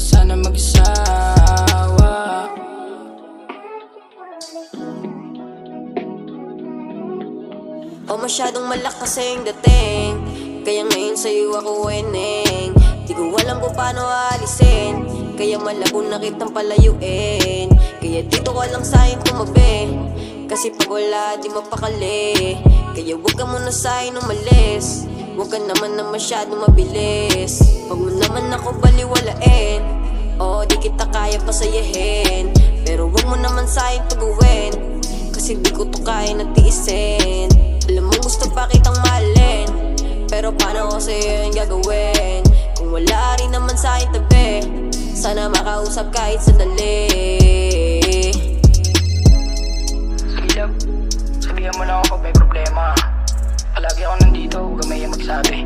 ba sana mag-asawa? O masyadong malakas yung dating, kaya ngayon sa'yo ako winning. Di ko alam kung paano aalisin, kaya malabo na kitang palayuin. Kaya dito ka lang sa'kin tumabi, kasi pag wala di mapakali. Kaya huwag ka muna sa'kin umalis, huwag ka naman na masyadong mabilis. Huwag mo naman ako baliwalain, o di kita kaya pasayahin. Pero huwag mo naman sa'kin tuguin, kasi di ko to kaya natiisin. Alam mo gusto pa kitang mahalin, pero paano ko sa'yo yung gagawin? Kung wala rin naman sa'kin tabi, sana makausap kahit sandali. Sige love, sabihan mo lang ako pag may problema. Palagi ako nandito, huwag kang mahiya magsabi.